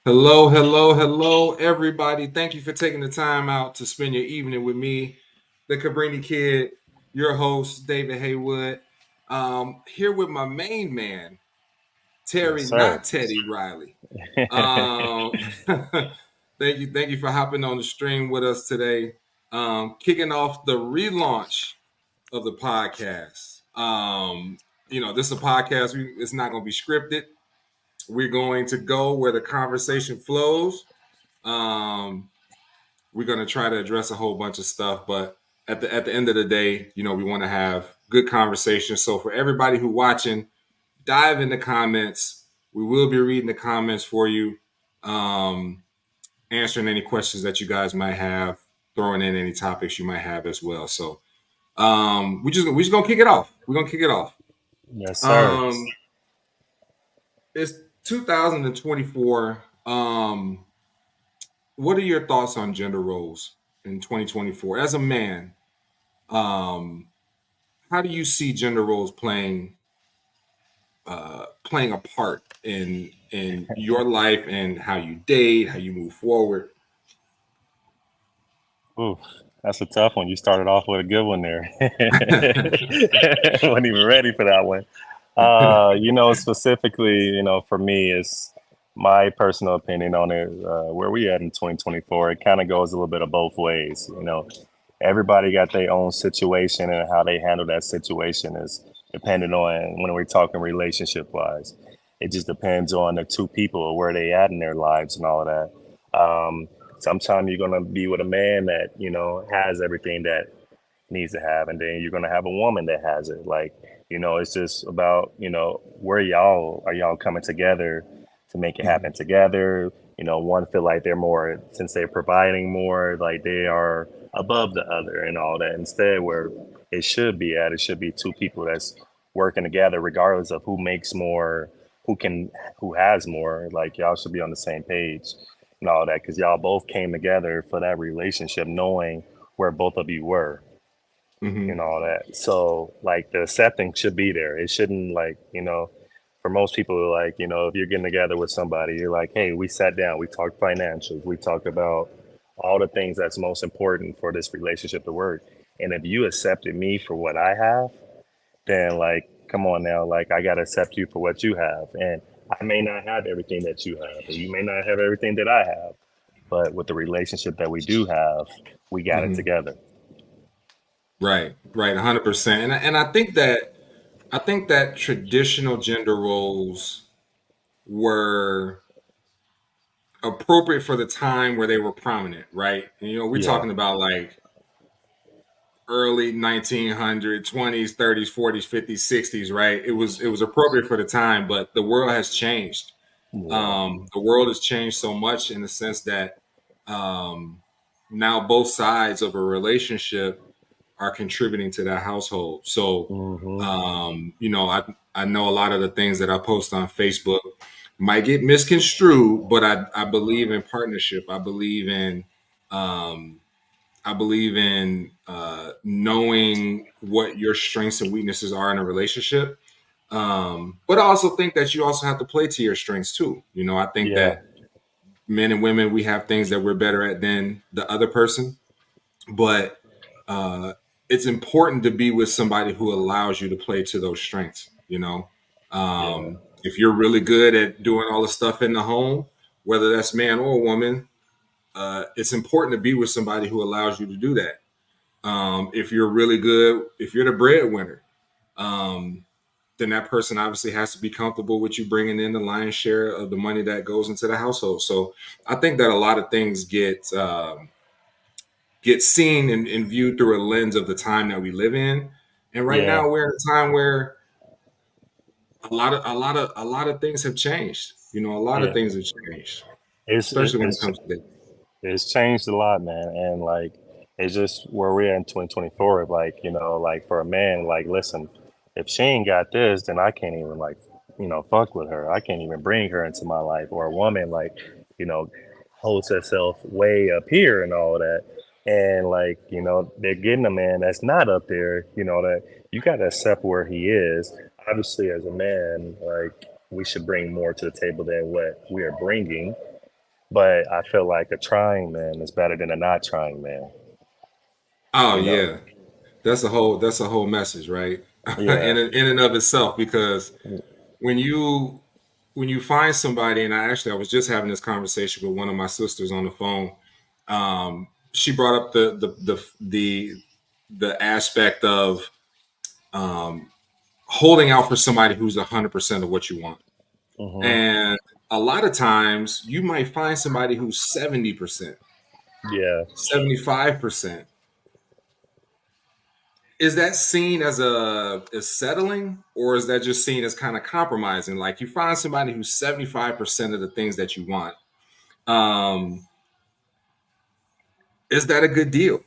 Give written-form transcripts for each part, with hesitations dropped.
Hello, hello, hello, everybody. Thank you for taking the time out to spend your evening with me, the Cabrini Kid, your host, David Haywood. Here with my main man, Yes, Terry, sir. not Teddy Riley. Um, thank you for hopping on the stream with us today. Kicking off the relaunch of the podcast. This is a podcast. It's not going to be scripted. We're going to go where the conversation flows. Um, we're going to try to address a whole bunch of stuff, but at the end of the day, we want to have good conversation. So for everybody who watching, dive in the comments. We will be reading the comments for you, um, answering any questions that you guys might have, throwing in any topics you might have as well. So we're just gonna kick it off. We're gonna kick it off. Yes, sir. Um, it's 2024. What are your thoughts on gender roles in 2024? As a man, um, how do you see gender roles playing a part in your life and how you date, how you move forward? Oof, that's a tough one. You started off with a good one there. Wasn't even ready for that one. Specifically, for me, it's my personal opinion on it. Where we at in 2024, it kind of goes a little bit of both ways. Everybody got their own situation, and how they handle that situation is dependent on when we're talking relationship wise. It just depends on the two people, where they at in their lives and all of that. Sometimes you're gonna be with a man that has everything that needs to have, and then you're gonna have a woman that has it. Like, it's just about where y'all coming together to make it Mhm. happen together. One feel like they're more, since they're providing more, like they are above the other and all that. Instead, where it should be two people that's working together, regardless of who makes more, who has more. Like, y'all should be on the same page and all that, because y'all both came together for that relationship, knowing where both of you were and Mhm. all that. So, like, the accepting should be there. It shouldn't, like, for most people, like, if you're getting together with somebody, you're like, hey, we sat down, we talked financials, we talked about all the things that's most important for this relationship to work. And if you accepted me for what I have, then, like, come on now, like, I gotta accept you for what you have. And I may not have everything that you have, and you may not have everything that I have, but with the relationship that we do have, we got it Mhm. together. Right, right, 100%. And I think that traditional gender roles were appropriate for the time where they were prominent, right? And, we're Yeah, talking about like early 1900s, 20s, 30s, 40s, 50s, 60s, right? It was appropriate for the time, but the world has changed. yeah, The world has changed so much in the sense that um, now both sides of a relationship are contributing to that household. So, hmm, I know a lot of the things that I post on Facebook might get misconstrued, but I believe in partnership. Um, I believe in knowing what your strengths and weaknesses are in a relationship. But I also think that you also have to play to your strengths too. I think yeah, that men and women, we have things that we're better at than the other person, but uh, it's important to be with somebody who allows you to play to those strengths. yeah, If you're really good at doing all the stuff in the home, whether that's man or woman, it's important to be with somebody who allows you to do that. If you're really good, if you're the breadwinner, um, then that person obviously has to be comfortable with you bringing in the lion's share of the money that goes into the household. So I think that a lot of things get seen and viewed through a lens of the time that we live in. And right yeah, now we're in a time where a lot of things have changed. A lot of yeah. things have changed, It's it, especially when it it's comes to that. it's changed a lot, man. And, like, it's just where we're at in 2024. Like, like, for a man, like, listen, if she ain't got this, then I can't even, like, fuck with her. I can't even bring her into my life. Or a woman, like, you know holds herself way up here and all of that. And, like, they're getting a man that's not up there. That you got to accept where he is. Obviously, as a man, like, we should bring more to the table than what we are bringing. But I feel like a trying man is better than a not trying man. Oh You know, yeah, that's a whole message, right? yeah. In and of itself, because when you when you find somebody, and I was just having this conversation with one of my sisters on the phone. She brought up the aspect of um, holding out for somebody who's 100% of what you want, Hmm. and a lot of times you might find somebody who's 70%, Yeah. 75%. Is that seen as as settling, or is that just seen as kind of compromising? Like you find somebody who's 75% of the things that you want. Um, is that a good deal?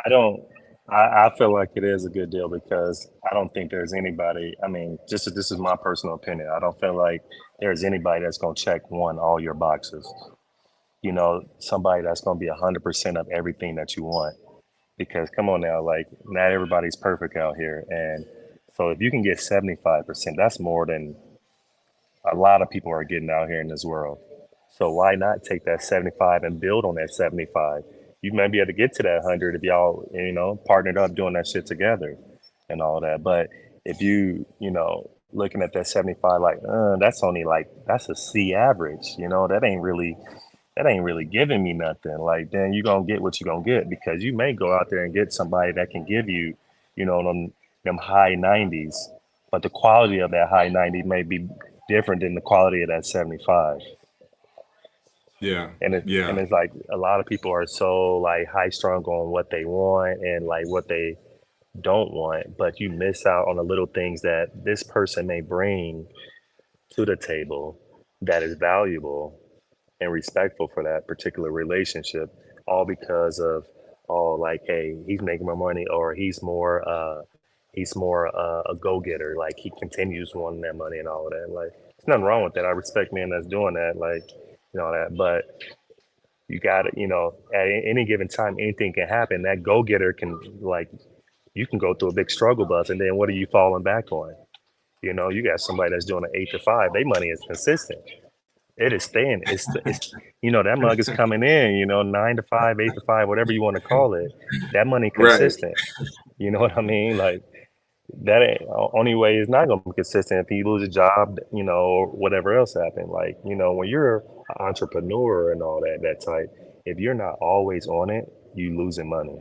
I don't. I feel like it is a good deal because I don't think there's anybody. I mean, just this is my personal opinion. I don't feel like there's anybody that's going to check one all your boxes. Somebody that's going to be 100% of everything that you want. Because come on now, like not everybody's perfect out here, and so if you can get 75%, that's more than a lot of people are getting out here in this world. So why not take that 75 and build on that 75? You may be able to get to that 100 if y'all, partnered up doing that shit together and all that. But if looking at that 75, like, that's only like, that's a C average, that ain't really giving me nothing. Like, then you're going to get what you're going to get because you may go out there and get somebody that can give you, them high 90s, but the quality of that high 90 may be different than the quality of that 75. Yeah, And yeah, it's like a lot of people are so like high strung on what they want and like what they don't want, but you miss out on the little things that this person may bring to the table that is valuable and respectful for that particular relationship, all because of, oh, like, hey, he's making more money, or he's more a go-getter, like he continues wanting that money and all of that. Like, there's nothing wrong with that. I respect men that's doing that, like, that. But you got to, at any given time, anything can happen. That go-getter can, like, you can go through a big struggle bus, and then what are you falling back on? You got somebody that's doing an 8 to 5. Their money is consistent. It is staying. That mug is coming in. 9 to 5, 8 to 5, whatever you want to call it. That money right. consistent. You know what I mean? Like, that ain't only way is not gonna be consistent if you lose a job. Or whatever else happened. Like, when you're an entrepreneur and all that type, if you're not always on it, you losing money.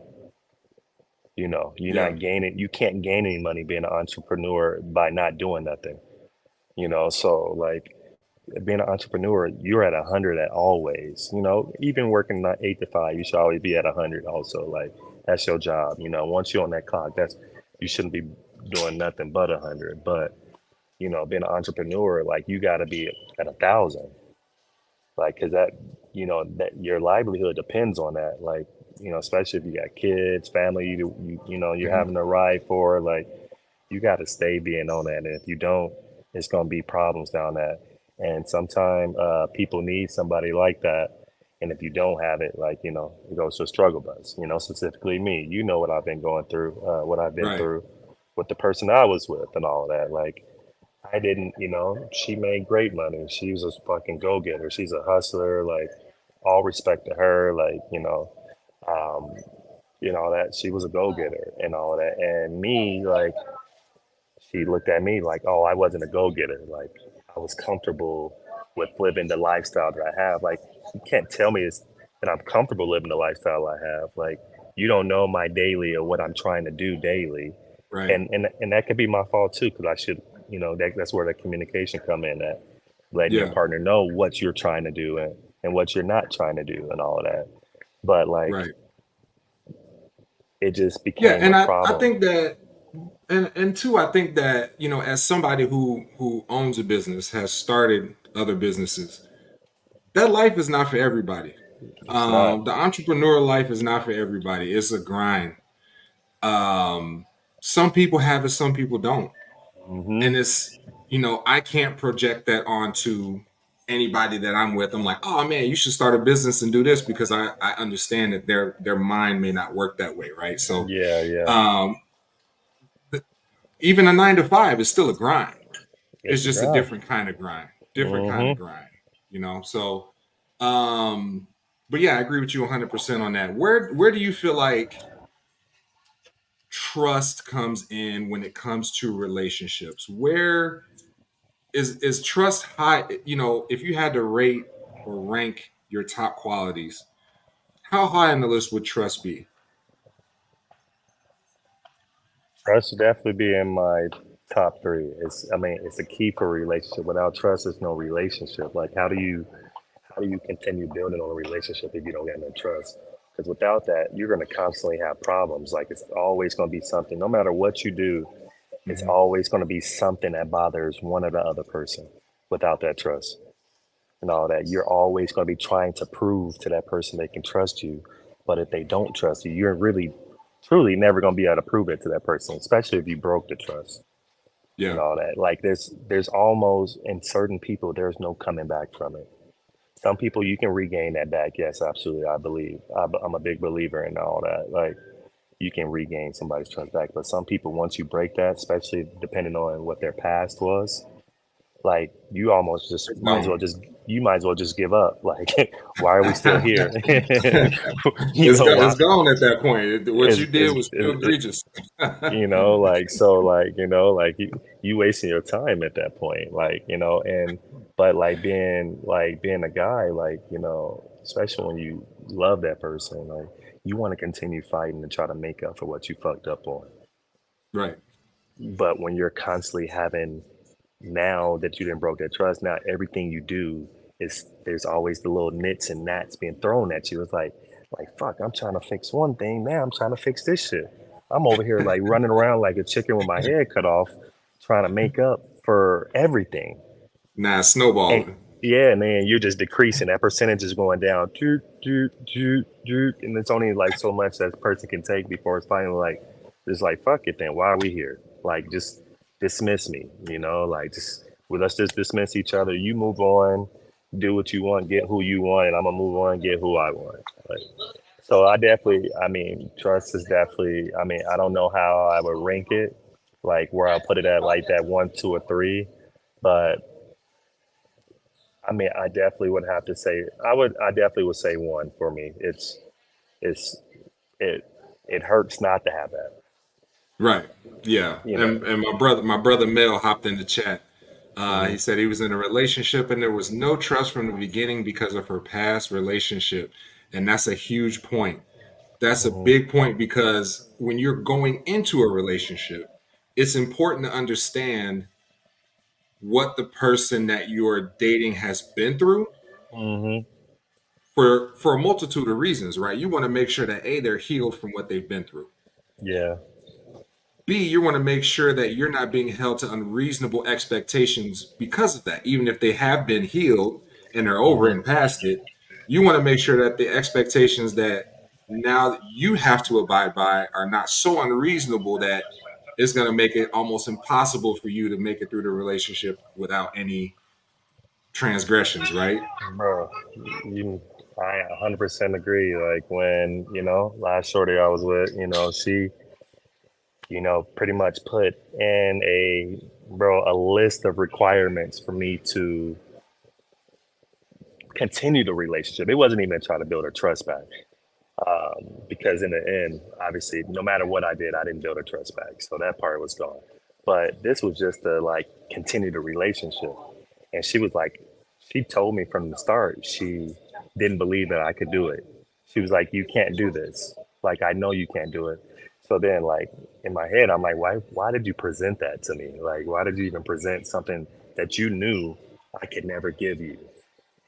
You're Yeah, not gaining. You can't gain any money being an entrepreneur by not doing nothing. So like being an entrepreneur, you're at 100 at always. Even working 8 to 5, you should always be at 100. Also, like that's your job. Once you're on that clock, you shouldn't be doing nothing but 100. But being an entrepreneur, like you got to be at 1,000. Like, cause that your livelihood depends on that. Like, especially if you got kids, family, you're mhm, having to ride for. Like, you got to stay being on that. And if you don't, it's gonna be problems down that. And sometimes people need somebody like that. And if you don't have it, like, it goes to a struggle bus. Specifically me. What I've been going through, what I've been right. through with the person I was with, and all of that. Like, I didn't, she made great money. She was a fucking go getter. She's a hustler. Like, all respect to her. Like, um, that she was a go getter and all of that. And me, like, she looked at me like, oh, I wasn't a go getter. Like, I was comfortable with living the lifestyle that I have. Like, you can't tell me that I'm comfortable living the lifestyle I have. Like, you don't know my daily or what I'm trying to do daily, Right. and that could be my fault too, because I should, that's where the communication come in, that letting your Yeah, partner know what you're trying to do and what you're not trying to do and all of that. But like, right. it just Yeah, became a and I problem. think that, and two, I think that as somebody who owns a business, has started other businesses, that life is not for everybody. It's not. The entrepreneur life is not for everybody. It's a grind. Um, some people have it, some people don't, Hmm. and I can't project that onto anybody that I'm with. I'm like, oh man, you should start a business and do this, because I understand that their mind may not work that way, right? So, Yeah, yeah. um, even a 9 to 5 is still a grind. It's It's a just a grind. different kind of grind. Different kind of Hmm. grind. You know. So, um, but yeah, I agree with you 100% on that. Where do you feel like trust comes in when it comes to relationships? Where is trust high? You know, if you had to rate or rank your top qualities, how high on the list would trust be? Trust should definitely be in my top three. I mean, it's a key for a relationship. Without trust, there's no relationship. Like, how do you continue building on a relationship if you don't get no trust? Because without that, you're going to constantly have problems. Like, it's always going to be something. No matter what you do, it's Hmm. always going to be something that bothers one or the other person. Without that trust and all that, you're always going to be trying to prove to that person they can trust you. But if they don't trust you, you're really, truly never going to be able to prove it to that person, especially if you broke the trust and Yeah. all that. Like, there's almost in certain people, there's no coming back from it. Some people you can regain that back. Yes, absolutely. I believe. I'm a big believer in all that. Like, you can regain somebody's trust back. But some people, once you break that, especially depending on what their past was, like, you almost just It's might as well gone. just you might as well just give up. Like, why are we still here? You It's know gone. why? It's gone at that point. What you did was too Is egregious. like, so, like, like, you wasting your time at that point, like, and but like being a guy, like, especially when you love that person, like, you want to continue fighting and try to make up for what you fucked up on. Right. But when you're constantly having, now that you didn't broke that trust, now everything you do is, there's always the little nits and gnats being thrown at you. It's like fuck, I'm trying to fix one thing, now I'm trying to fix this shit. I'm over here like running around like a chicken with my head cut off, trying to make up for everything. Nah, And snowballing. yeah, and then you're just decreasing. That percentage is going down, doot, doot, doot, doot, and it's only like so much that person can take before it's finally like, just like, fuck it then. Why are we here? Like, just dismiss me, like, just, well, let's just dismiss each other. You move on, do what you want, get who you want, and I'm gonna move on, get who I want. Like, so I definitely, I mean, trust is definitely, I mean, I don't know how I would rank it, like where I'll put it at, like that one, two, or three, but I mean, I definitely would have to say, I definitely would say one for me. It's, it, it hurts not to have that, Right. Yeah. you know. And my brother Mel hopped in the chat. Hmm. He said he was in a relationship and there was no trust from the beginning because of her past relationship. And that's a huge point. That's a Hmm. big point because when you're going into a relationship, it's important to understand what the person that you're dating has been through Hmm. for a multitude of reasons, right? You want to make sure that A, they're healed from what they've been through. Yeah. B, you want to make sure that you're not being held to unreasonable expectations because of that. Even if they have been healed and they're over Hmm. and past it, you want to make sure that the expectations that now you have to abide by are not so unreasonable that it's going to make it almost impossible for you to make it through the relationship without any transgressions, right? Bro, you, I 100% agree. Like, when, last shorty I was with, she, pretty much put in a list of requirements for me to continue the relationship. It wasn't even trying to build a trust back. Because in the end, obviously, no matter what I did, I didn't build a trust back. So that part was gone. But this was just to like continue the relationship. And she was like, she told me from the start, she didn't believe that I could do it. She was like, you can't do this. Like, I know you can't do it. So then, like, in my head, I'm like, why did you present that to me? Like, why did you even present something that you knew I could never give you?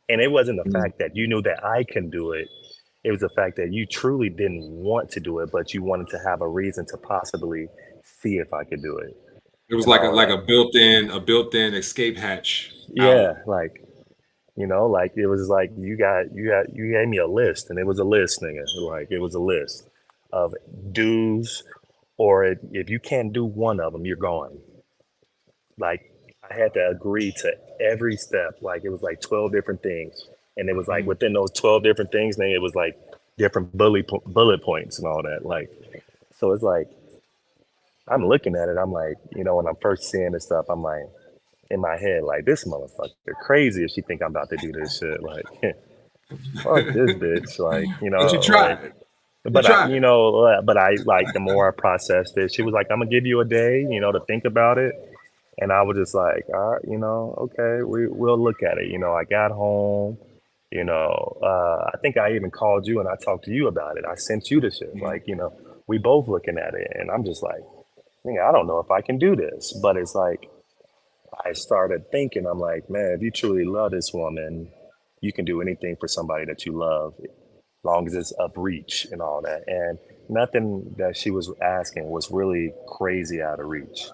And it wasn't the Mm. fact that you knew that I can do it. It was the fact that you truly didn't want to do it, but you wanted to have a reason to possibly see if I could do it It was and like a all like that. a built-in escape hatch out. Yeah, like, like, it was like, you gave me a list, and it was a list, nigga. Like, it was a list of dues, or if you can't do one of them, you're gone. Like, I had to agree to every step. Like, it was like 12 different things, and it was like Mm. within those 12 different things, then it was like different bullet points and all that. Like, so it's like, I'm looking at it. I'm like, when I'm first seeing this stuff, I'm like, in my head like, this motherfucker crazy if she think I'm about to do this shit. Like, fuck this bitch. Like, But you like, tried it. You but tried it. but I like the more I processed it, she was like, I'm gonna give you a day, to think about it. And I was just like, all right, okay, we'll look at it. I got home, I think I even called you and I talked to you about it. I sent you the shit. Mhm. Like, we both looking at it and I'm just like, I don't know if I can do this. But it's like I started thinking, I'm like, man, if you truly love this woman, you can do anything for somebody that you love, long as it's up reach and all that. And nothing that she was asking was really crazy out of reach.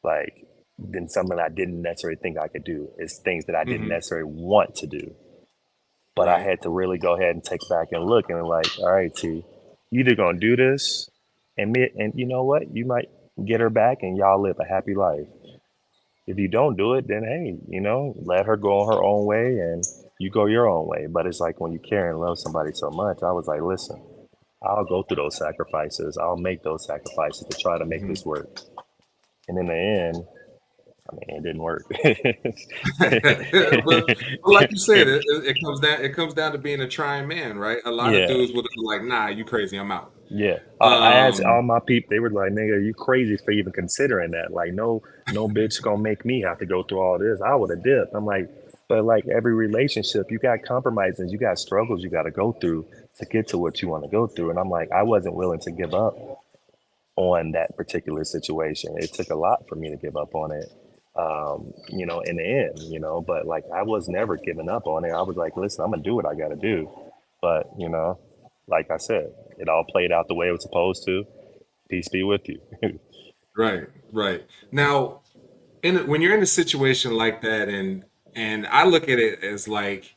Like, then something I didn't necessarily think I could do. It's things that I didn't Mhm. necessarily want to do. But I Right. had to really go ahead and take back and look and like, all right, T, you either gonna do this and you know what? You might get her back and y'all live a happy life. If you don't do it, then hey, let her go on her own way and you go your own way. But it's like when you care and love somebody so much, I was like, listen, I'll go through those sacrifices. I'll make those sacrifices to try to make Mhm. this work. And in the end, I mean, it didn't work. but like you said, it comes down to being a trying man, right? A lot of Yeah, dudes would be like, "Nah, you crazy, I'm out." yeah. I asked all Um, my people. They were like, "Nigga, you crazy for even considering that? Like, no bitch gonna make me have to go through all this. I would have dipped." I'm like, but like every relationship, you got compromises, you got struggles you got to go through to get to what you want to go through. And I'm like, I wasn't willing to give up on that particular situation. It took a lot for me to give up on it. In the end, but like I was never giving up on it. I was like, listen, I'm gonna do what I gotta do. But, like I said, it all played out the way it was supposed to. Peace be with you. right, right. Now, when you're in a situation like that, and I look at it as like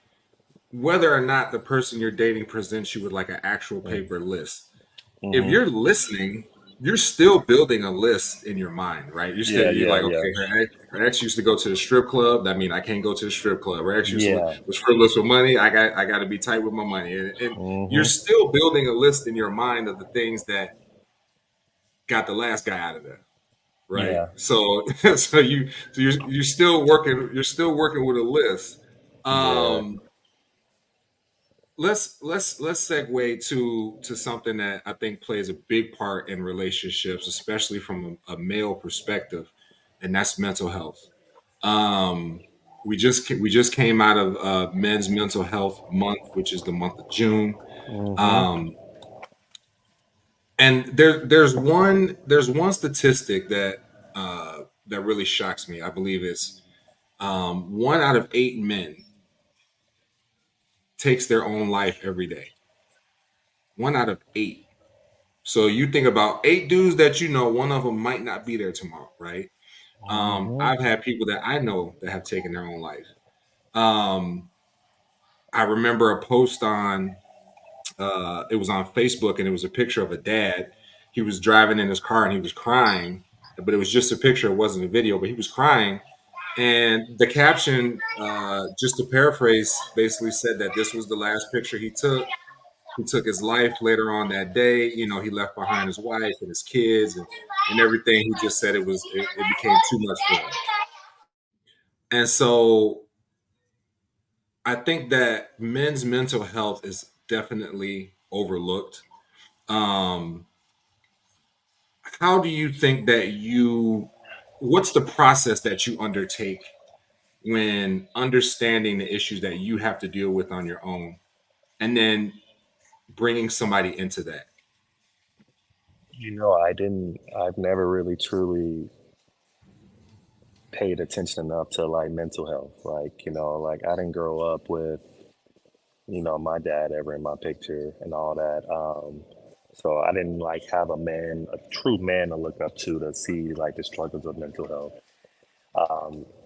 whether or not the person you're dating presents you with like an actual paper list. If Hmm. you're listening, you're still building a list in your mind, right? Yeah, You're yeah, like, yeah. okay, her ex used to go to the strip club. That mean I can't go to the strip club. Her ex used to Yeah. was frivolous with money. I got to be tight with my money, and you're Hmm. still building a list in your mind of the things that got the last guy out of there, right? Yeah. So you're still working with a list. Yeah. Um, let's segue to something that I think plays a big part in relationships, especially from a male perspective, and that's mental health. Um, we just came out of Men's Mental Health Month, which is the month of June. Hmm. Um, and there's one statistic that really shocks me. I believe it's 1 out of 8 men takes their own life every day. 1 out of 8. So you think about 8 dudes that you know, one of them might not be there tomorrow, right? Hmm. I've had people that I know that have taken their own life. Um, I remember a post it was on Facebook, and it was a picture of a dad. He was driving in his car and he was crying, but it was just a picture, it wasn't a video, but he was crying. And the caption, just to paraphrase, basically said that this was the last picture he took. He took his life later on that day. He left behind his wife and his kids and everything. He just said it became too much for him. And so I think that men's mental health is definitely overlooked. Um, how do you think that what's the process that you undertake when understanding the issues that you have to deal with on your own and then bringing somebody into that? I've never really truly paid attention enough to like mental health. Like, like I didn't grow up with, my dad ever in my picture and all that. So I didn't like have a true man to look up to see like the struggles of mental health.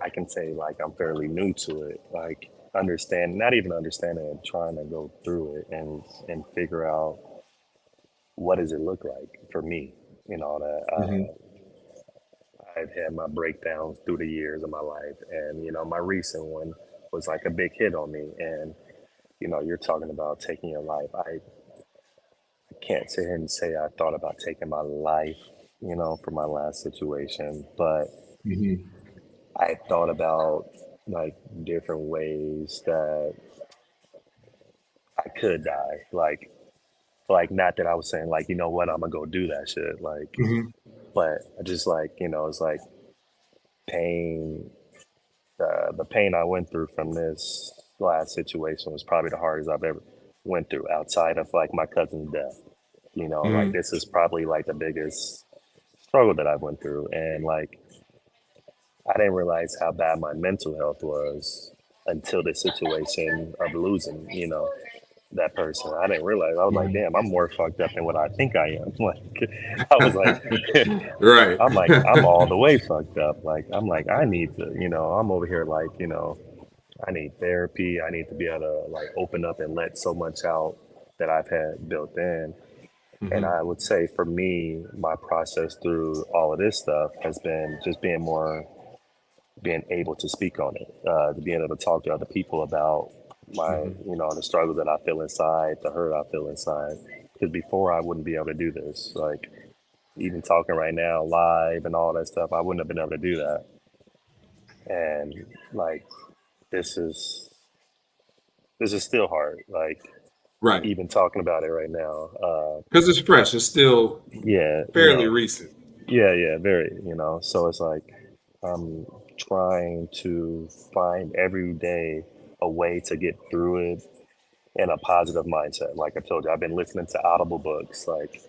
I can say like I'm fairly new to it, like not even understanding it, trying to go through it and figure out what does it look like for me and all that. Hmm. I've had my breakdowns through the years of my life, and my recent one was like a big hit on me. And you're talking about taking your life. I can't sit here and say I thought about taking my life, for my last situation, but Hmm. I thought about like different ways that I could die. Like not that I was saying like, you know what, I'm gonna go do that shit. Like, Hmm. but I just like, it's like pain. The pain I went through from this last situation was probably the hardest I've ever went through outside of like my cousin's death. Like Hmm. this is probably like the biggest struggle that I went through, and like I didn't realize how bad my mental health was until the situation of losing, that person. I didn't realize. I was like, Hmm. damn, I'm more fucked up than what I think I am. Like, I was like, Right. I'm like, I'm all the way fucked up. Like, I'm like, I need to, I'm over here like, I need therapy. I need to be able to like open up and let so much out that I've had built in. And Hmm. I would say for me, my process through all of this stuff has been just being able to speak on it, to being able to talk to other people about my, Hmm. the struggle that I feel inside, the hurt I feel inside. Because before I wouldn't be able to do this. Like even talking right now, live and all that stuff, I wouldn't have been able to do that. And like this is this is still hard. Like Right. even talking about it right now. Because it's fresh. It's still Yeah, fairly recent. yeah, very. So it's like I'm trying to find every day a way to get through it in a positive mindset. Like I told you, I've been listening to Audible books. Like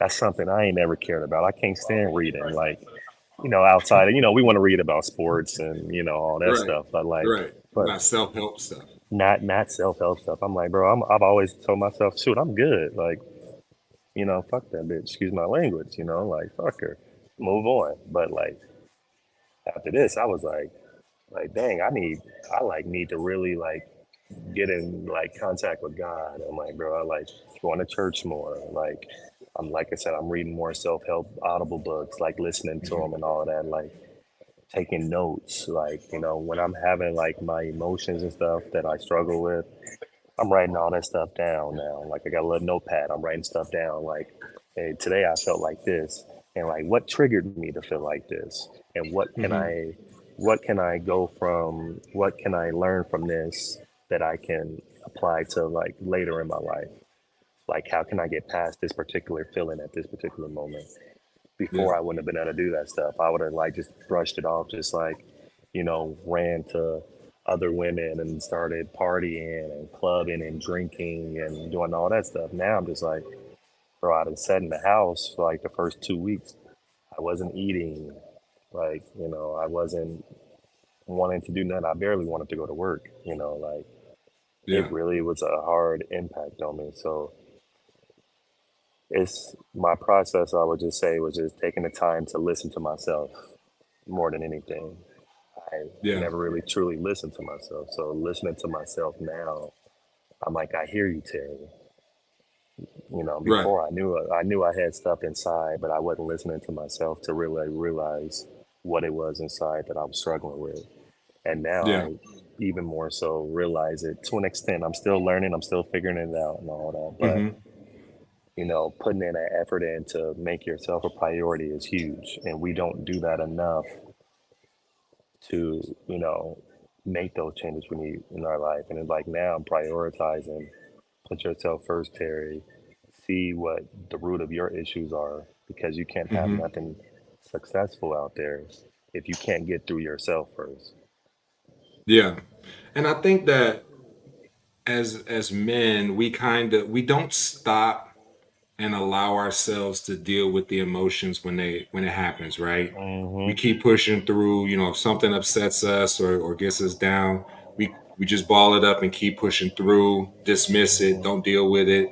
that's something I ain't never cared about. I can't stand reading. Like, outside of, we want to read about sports and, all that Right. stuff. But like, Right. but Not self help stuff. not self help stuff. I'm like, bro, I've always told myself, shoot, I'm good. Like, fuck that bitch. Excuse my language. Like fuck her. Move on. But like after this, I was like, dang, I like need to really like get in like contact with God. I'm like, bro, I like going to church more. Like, I'm like I said, I'm reading more self help audible books, like listening to Hmm. them and all of that, like taking notes. Like, when I'm having like my emotions and stuff that I struggle with, I'm writing all that stuff down now. Like, I got a little notepad. I'm writing stuff down. Like, hey, today I felt like this, and like what triggered me to feel like this, and Hmm. what can I go from, what can I learn from this that I can apply to like later in my life? Like, how can I get past this particular feeling at this particular moment? Yeah. Before I wouldn't have been able to do that stuff. I would have like just brushed it off, just like, ran to other women and started partying and clubbing and drinking and doing all that stuff. Now I'm just like, bro, I done sat in the house for like the first 2 weeks. I wasn't eating. Like, I wasn't wanting to do nothing. I barely wanted to go to work, like it Yeah. really was a hard impact on me. So it's my process, I would just say, was just taking the time to listen to myself more than anything. I Yeah. never really truly listened to myself. So listening to myself now, I'm like, I hear you, Terry. Right. Before I knew I had stuff inside, but I wasn't listening to myself to really realize what it was inside that I was struggling with. And now Yeah. I even more so realize it to an extent. I'm still learning, I'm still figuring it out and all that. But Hmm. putting in that effort in to make yourself a priority is huge. And we don't do that enough to, make those changes we need in our life. And it's like now I'm prioritizing, put yourself first, Terry. See what the root of your issues are, because you can't have Hmm. nothing successful out there if you can't get through yourself first. Yeah. And I think that as men, we don't stop and allow ourselves to deal with the emotions when it happens, right? We Hmm. keep pushing through, if something upsets us or gets us down, we just ball it up and keep pushing through, dismiss it, Hmm. don't deal with it.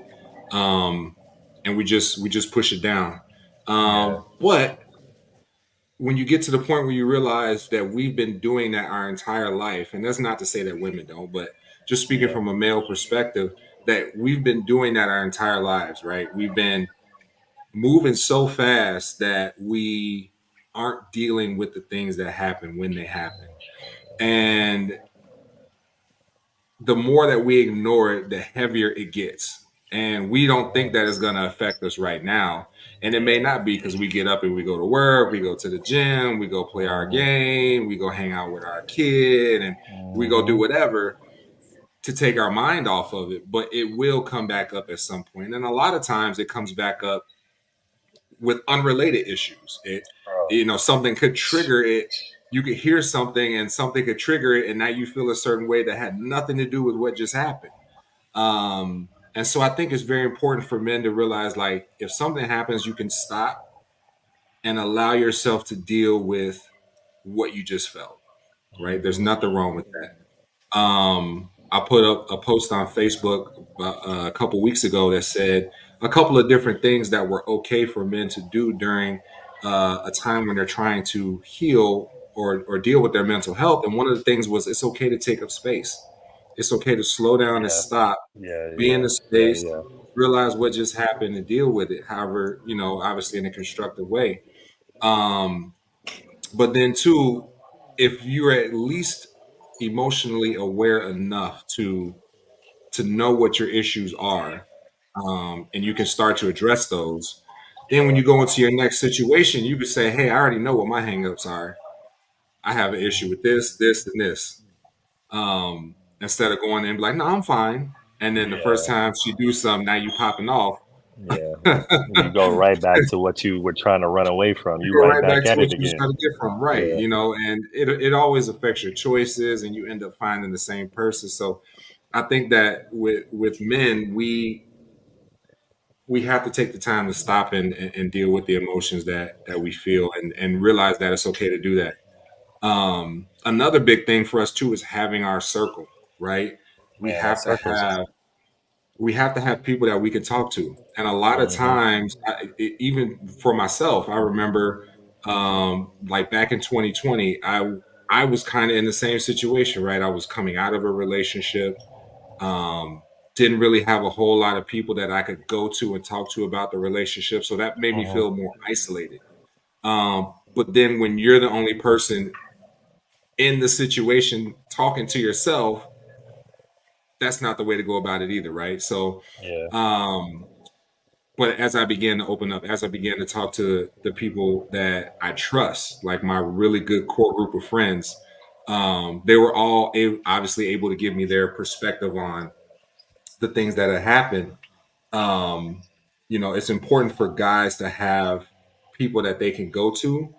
Um and we just push it down. Yeah. But when you get to the point where you realize that we've been doing that our entire life, and that's not to say that women don't, but just speaking Yeah. from a male perspective, that we've been doing that our entire lives, right? We've been moving so fast that we aren't dealing with the things that happen when they happen. And the more that we ignore it, the heavier it gets. And we don't think that Yes. it's going to affect us right now. And it may not be, because we get up and we go to work, we go to the gym, we go play our Mm-hmm. game, we go hang out with our kid, and we go do Mm-hmm. whatever to take our mind off of it. But it will come back up at some point. And a lot of times it comes back up with unrelated issues. Bro. Something could trigger it. You could hear something and something could trigger it, and now you feel a certain way that had nothing to do with what just happened. And so I think it's very important for men to realize, like, if something happens, you can stop and allow yourself to deal with what you just felt. Right? There's Mm-hmm. nothing wrong with that. I put up a post on Facebook a couple weeks ago that said a couple of different things that were okay for men to do during a time when they're trying to heal or deal with their mental health. And one of the things was, it's okay to take up space. It's okay to slow down and Yeah. stop, Yeah. be in Yeah. the Yeah. space, Yeah. realize what just happened, and deal with it. However, obviously in a constructive way. Um, but then too, if you're at least emotionally aware enough to know what your issues are, and you can start to address those, then when Yeah. you go into your next situation, you can say, hey, I already know what my hangups are. I have an issue with this, this, and this. Instead of going in and be like, no, I'm fine. And then the first Yeah. time she do something, now you popping off. Yeah. You You go right back to what you were trying to run away from. You go right right back back to at what it you was again. trying to get from, right? Yeah. And it always affects your choices, and you end up finding the same person. So I think that with men, we have to take the time to stop and deal with the emotions that we feel, and realize that it's okay to do that. Another big thing for us too is having our circle, right? We Man, that have to circles. have we have to have people that we can talk to. And a lot of Mm-hmm. times, even for myself, I remember, like back in 2020, I was kind of in the same situation, right? I was coming out of a relationship, um, didn't really have a whole lot of people that I could go to and talk to about the relationship, so that made me Mm-hmm. feel more isolated. But then when you're the only person in the situation talking to yourself, that's not the way to go about it either, right? So, Yeah. um, but as I began to open up, as I began to talk to the people that I trust, like my really good core group of friends, they were all obviously able to give me their perspective on the things that had happened. Um, it's important for guys to have people that they can go to,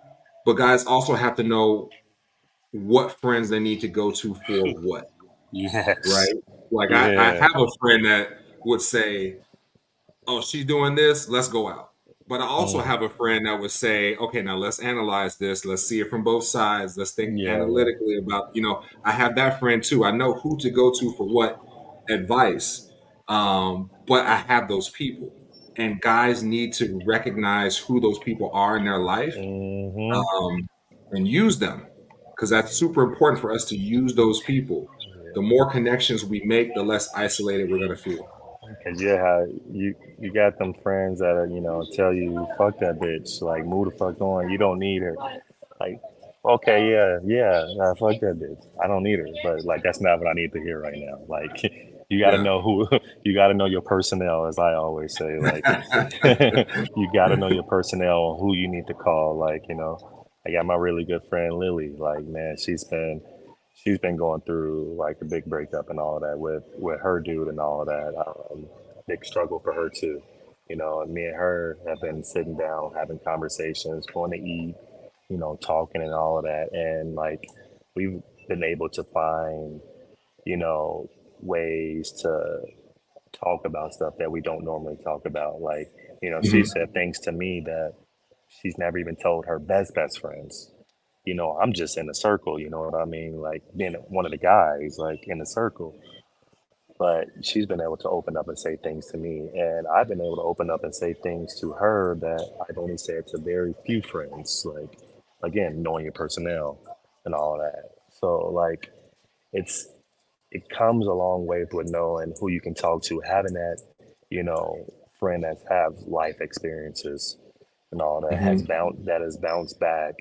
but guys also have to know what friends they need to go to for what, Yes. right? Like I Yeah. have a friend that would say, oh, she's doing this, let's go out. But I also Mm. have a friend that would say, okay, now let's analyze this. Let's see it from both sides. Let's think Yeah. Yeah. analytically about, I have that friend too. I know who to go to for what advice. But I have those people. And guys need to recognize who those people are in their life, Mm-hmm. um, and use them, because that's super important for us to use those people. The more connections we make, the less isolated we're going to feel. Cause yeah, you got them friends that are, tell you fuck that bitch, like move the fuck on. You don't need her. Like, okay, yeah, yeah, nah, fuck that bitch. I don't need her, but like that's not what I need to hear right now. Like, you got to Yeah. know who, you got to know your personnel, as I always say. Like, you got to know your personnel and who you need to call. Like, I got my really good friend Lily. Like, man, she's been going through like a big breakup and all of that with her dude and all of that. Big struggle for her too. And me and her have been sitting down, having conversations, going to eat, talking and all of that. And like we've been able to find, you know, ways to talk about stuff that we don't normally talk about. Like, she Mhm. said things to me that she's never even told her best friends. I'm just in a circle, you know what I mean? Like being one of the guys, like in the circle. But she's been able to open up and say things to me. And I've been able to open up and say things to her that I've only said to very few friends. Like, again, knowing your personnel and all that. So, like, it's, it comes a long way with knowing who you can talk to, having that, friend that have life experiences and all that Mhm. has bounced back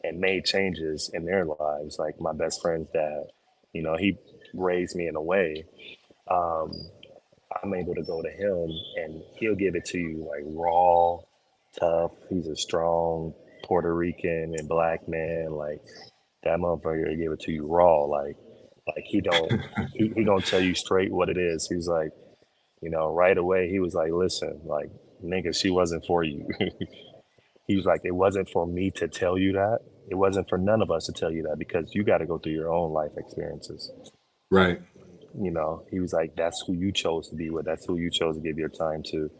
and made changes in their lives. Like my best friend's dad, he raised me in a way. Um, I'm able to go to him and he'll give it to you like raw, tough. He's a strong Puerto Rican and black man. Like that motherfucker will give it to you raw. Like he don't he gonna tell you straight what it is. He's like, right away he was like, listen, like nigga, she wasn't for you. He was like, it wasn't for me to tell you that. It wasn't for none of us to tell you that because you got to go through your own life experiences. Right. He was like, that's who you chose to be with. That's who you chose to give your time to.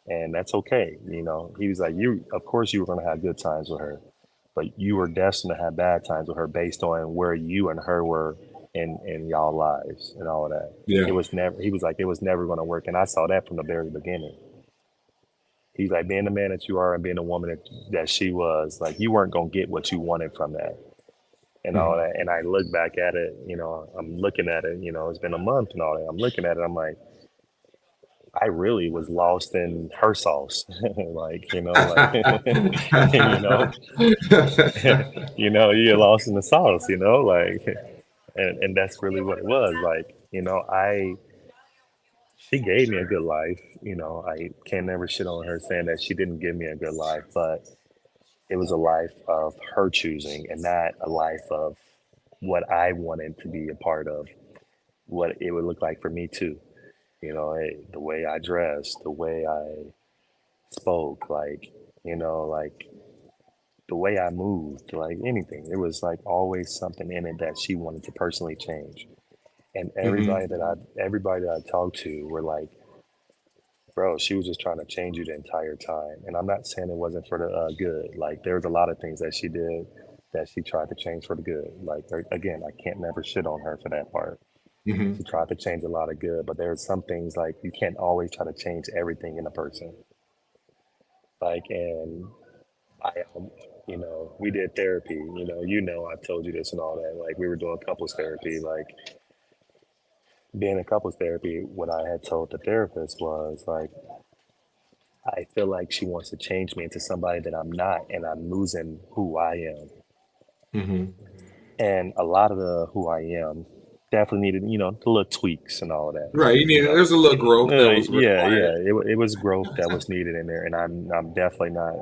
And that's okay. He was like, of course, you were going to have good times with her, but you were destined to have bad times with her based on where you and her were in y'all lives and all of that. Yeah. It was never, he was like, it was never going to work. And I saw that from the very beginning. He's like, being the man that you are and being the woman that she was, like, you weren't going to get what you wanted from that and all Mhm. that. And I look back at it, I'm looking at it, it's been a month and all that. I'm looking at it, I'm like, I really was lost in her sauce. Like, like, you know, you're lost in the sauce, like, and that's really what it was. Like, she gave me a good life. I can never shit on her saying that she didn't give me a good life, but it was a life of her choosing and not a life of what I wanted to be a part of, what it would look like for me too. The way I dressed, the way I spoke, like, like the way I moved, like anything. It was like always something in it that she wanted to personally change. And Mhm. everybody that I talked to were like, bro, she was just trying to change you the entire time. And I'm not saying it wasn't for the good. Like there was a lot of things that she did that she tried to change for the good. Like again, I can't never shit on her for that part. She Mhm. tried to change a lot of good, but there's some things like you can't always try to change everything in a person. Like, and I, we did therapy. I've told you this and all that. Like, we were doing couples therapy. Like, being in couples therapy, what I had told the therapist was like, I feel like she wants to change me into somebody that I'm not, and I'm losing who I am. Mhm. And a lot of the who I am definitely needed, the little tweaks and all of that. Right. You You need. know, There's a little growth that was yeah, required. it was growth that was needed in there, and I'm definitely not.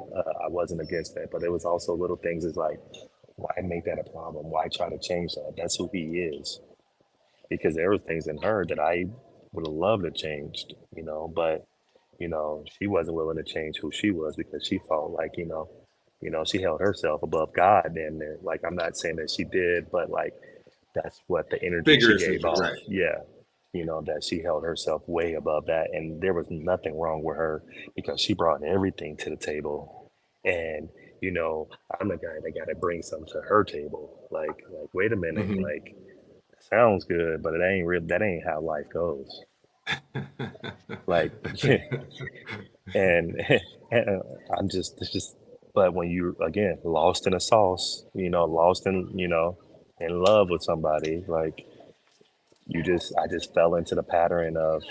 I wasn't against that, but there was also little things. Is like, why make that a problem? Why try to change that? That's who he is. Because there were things in her that I would have loved to changed, but she wasn't willing to change who she was because she felt like she held herself above God. And like I'm not saying that she did, but like that's what the energy she gave Figuratively, off. right. Yeah. That she held herself way above that. And there was nothing wrong with her because she brought everything to the table. And, I'm the guy that got to bring something to her table. Like, wait a minute. Mhm. Like, sounds good, but it ain't real. That ain't how life goes. Like, and, and it's just, but when you, again, lost in a sauce, lost in, in love with somebody, like, I just fell into the pattern of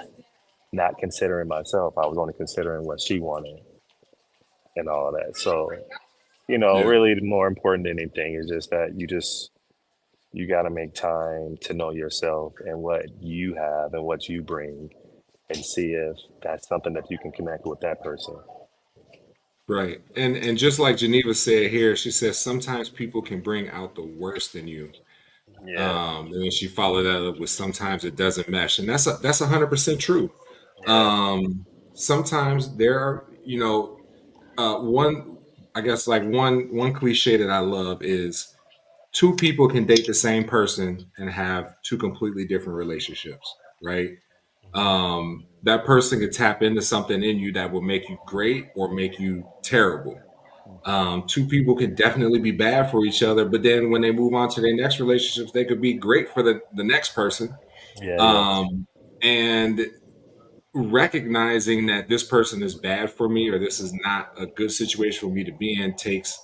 not considering myself. I was only considering what she wanted and all of that. So, Yeah. really more important than anything is just that you got to make time to know yourself and what you have and what you bring and see if that's something that you can connect with that person. Right. And just like Geneva said here, she says sometimes people can bring out the worst in you. Yeah, And then she followed that up with sometimes it doesn't mesh, and that's 100% true. yeah, Sometimes there are, one, I guess like one cliche that I love is two people can date the same person and have two completely different relationships, right? That person could tap into something in you that will make you great or make you terrible. Two people can definitely be bad for each other, but then when they move on to their next relationships, they could be great for the next person. yeah, yeah. Um, and recognizing that this person is bad for me or this is not a good situation for me to be in takes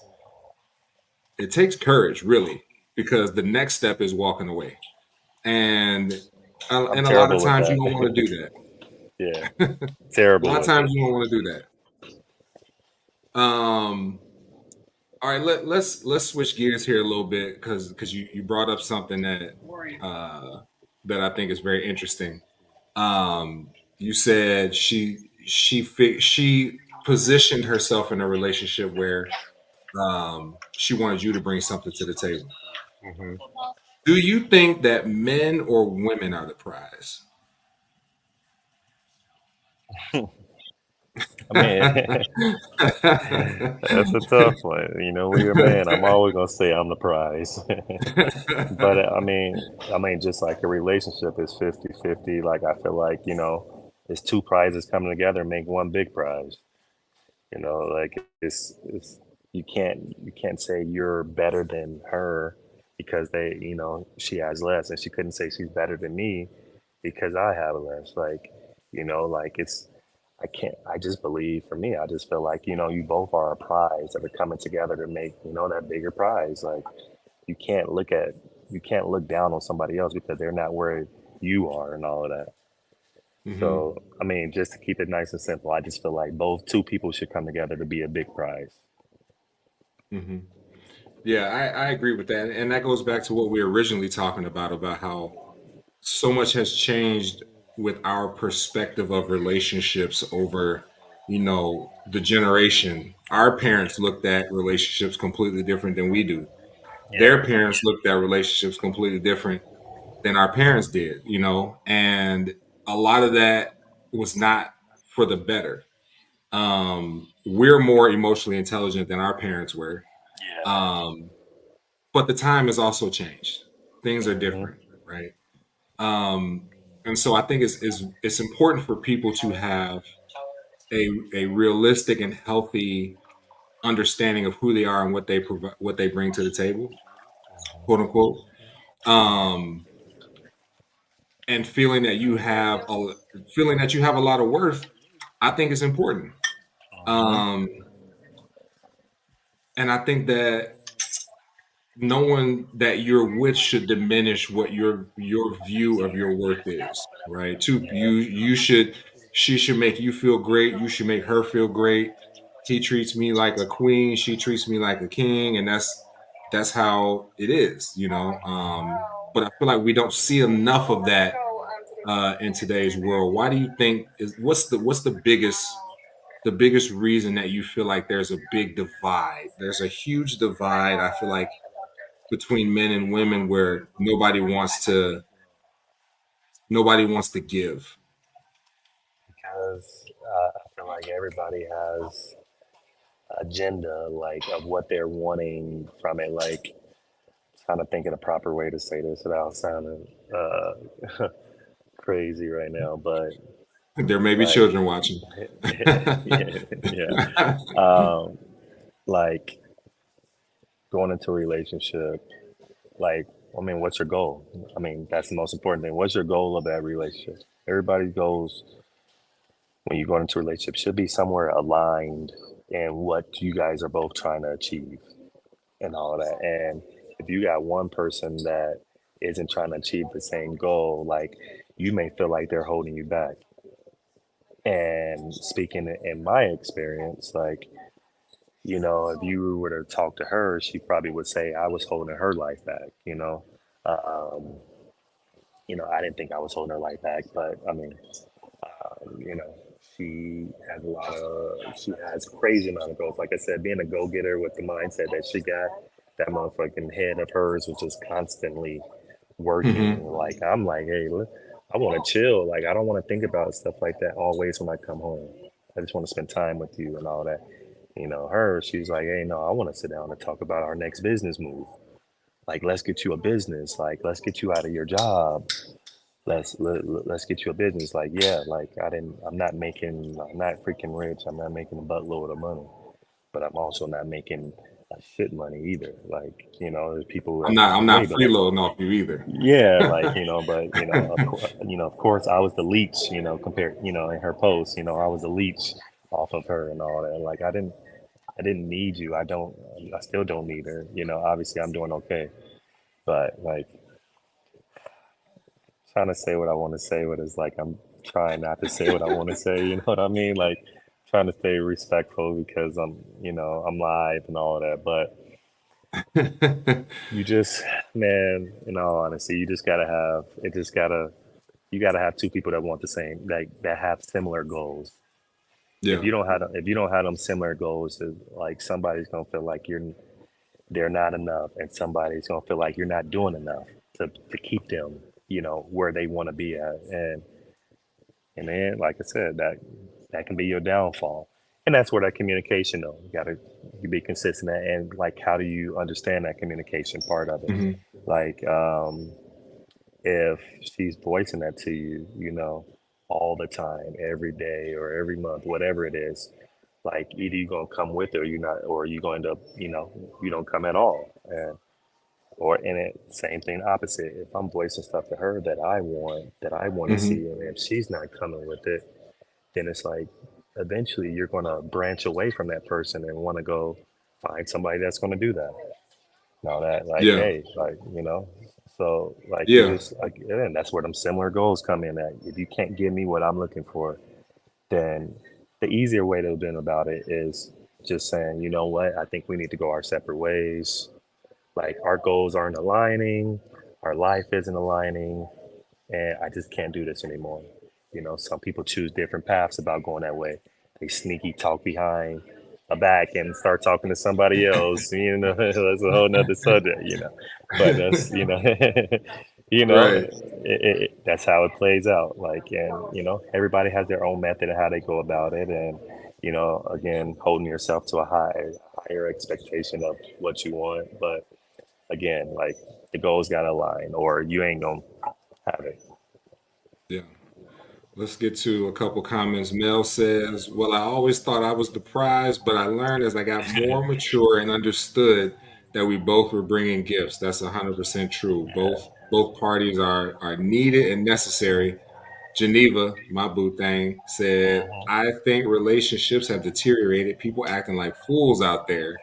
courage, really, because the next step is walking away. And I'm a lot of terrible with times you that. don't want to do that. Yeah, A terrible lot of with times it. you don't want to do that. Um, all right, let's switch gears here a little bit because you brought up something uh, that I think is very interesting. Um, you said she positioned herself in a relationship where she wanted you to bring something to the table. Hmm. Do you think that men or women are the prize? I mean, that's a tough one. You know, when you're a man, I'm always gonna say I'm the prize. But just like a relationship is 50-50. Like I feel like, it's two prizes coming together and make one big prize. Like it's you can't say you're better than her because she has less, and she couldn't say she's better than me because I have less. Like I just believe for me, I just feel like, you both are a prize that are coming together to make, that bigger prize. Like you can't look at, you can't look down on somebody else because they're not where you are and all of that. Hmm. So, just to keep it nice and simple, I just feel like both two people should come together to be a big prize. Hmm. Yeah, I agree with that. And that goes back to what we were originally talking about how so much has changed with our perspective of relationships over, the generation. Our parents looked at relationships completely different than we do. Their Yeah. parents looked at relationships completely different than our parents did, and a lot of that was not for the better. We're more emotionally intelligent than our parents were. Yeah. Um, but the time has also changed. Things are Hmm. different, right? Um, and so I think it's important for people to have a realistic and healthy understanding of who they are and what they provide, what they bring to the table, quote unquote. Um, and feeling that you have a lot of worth, I think is important. Hmm. Um, and I think that no one that you're with should diminish what your view of your worth is, right? You should she should make you feel great, you should make her feel great. He treats me like a queen, she treats me like a king, and that's how it is, but I feel like we don't see enough of that in today's world. Why do you think is what's the biggest reason that you feel like there's a big divide? There's a huge divide, I feel like, between men and women where nobody wants to give. Because I feel like everybody has agenda, like of what they're wanting from it. Like trying to think of the proper way to say this without sounding crazy right now, but There may be like, children watching. yeah, yeah. Um, like going into a relationship, like, what's your goal? That's the most important thing. What's your goal of that relationship? Everybody's goals when you go into a relationship should be somewhere aligned in what you guys are both trying to achieve and all of that. And if you got one person that isn't trying to achieve the same goal, like you may feel like they're holding you back. And speaking in my experience, like, if you were to talk to her, she probably would say I was holding her life back. Um, I didn't think I was holding her life back, but you know, she has a crazy amount of goals. Like I said, being a go getter with the mindset that she got, that motherfucking head of hers was just constantly working. Hmm. Like I'm like, hey, look, I want to chill. Like I don't want to think about stuff like that always when I come home. I just want to spend time with you and all that. She's like, hey, no, I want to sit down and talk about our next business move. Like, let's get you a business. Like, let's get you out of your job. Let's get you a business. Like, yeah, like I'm not freaking rich. I'm not making a buttload of money, but I'm also not making a shit money either. Like, there's people I'm that not make I'm way not better. freeloading off you either. Yeah, like, but of course I was the leech, compared, in her post, I was the leech off of her and all that. Like I didn't need you. I still don't need her. Obviously I'm doing okay. But like trying to say what I want to say, but it's like I'm trying not to say what I want to say. You know what I mean? Like trying to stay respectful because I'm live and all of that. But you just, man, in all honesty, you just gotta have it. Just gotta. You got to have two people that want the same, that have similar goals. If Yeah. you don't have if you don't have them similar goals, like somebody's gonna feel like they're not enough, and somebody's gonna feel like you're not doing enough to keep them, where they want to be at. And then, like I said, that can be your downfall. And that's where that communication, though, you gotta be consistent. And like, how do you understand that communication part of it? Hmm. Like, if she's voicing that to you, all the time, every day or every month, whatever it is, like either you're gonna come with it or you're not, or you're going to, you don't come at all. Or in it, same thing opposite. If I'm voicing stuff to her that I want to Hmm. see, and if she's not coming with it, then it's like eventually you're gonna branch away from that person and want to go find somebody that's gonna do that. Now that, like, Yeah. hey, like, so like you Yeah. just like, and that's where them similar goals come in. That if you can't give me what I'm looking for, then the easier way to have been about it is just saying, you know what, I think we need to go our separate ways. Like our goals aren't aligning, our life isn't aligning, and I just can't do this anymore. Some people choose different paths about going that way. They sneaky talk behind a back and start talking to somebody else. That's a whole nother subject. But that's Right. that's how it plays out. Like, and everybody has their own method of how they go about it, and again, holding yourself to a higher expectation of what you want. But again, like the goals gotta align, or you ain't gonna have it. Yeah. Let's get to a couple comments. Mel says, "Well, I always thought I was the prize, but I learned as I got more mature and understood that we both were bringing gifts." That's 100% true. Both parties are needed and necessary. Geneva, my boo thing, said, "I think relationships have deteriorated. People acting like fools out there.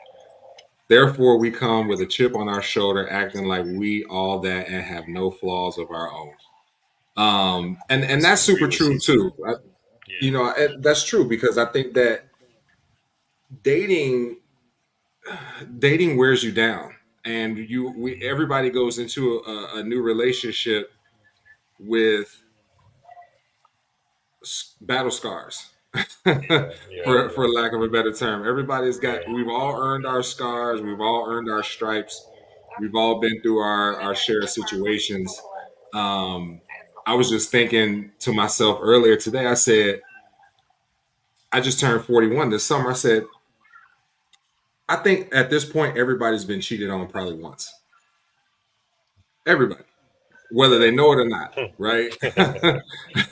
Therefore, we come with a chip on our shoulder, acting like we all that and have no flaws of our own." And So that's I agree super with true you. too. Yeah. That's true because I think that dating dating wears you down, and we everybody goes into a new relationship with battle scars. Yeah, yeah, For lack of a better term, yeah, we've all earned our scars, we've all earned our stripes, we've all been through our share of situations. um I was just thinking to myself earlier today. I said, I just turned 41 this summer. I said, I think at this point, everybody's been cheated on probably once. Everybody, whether they know it or not, right?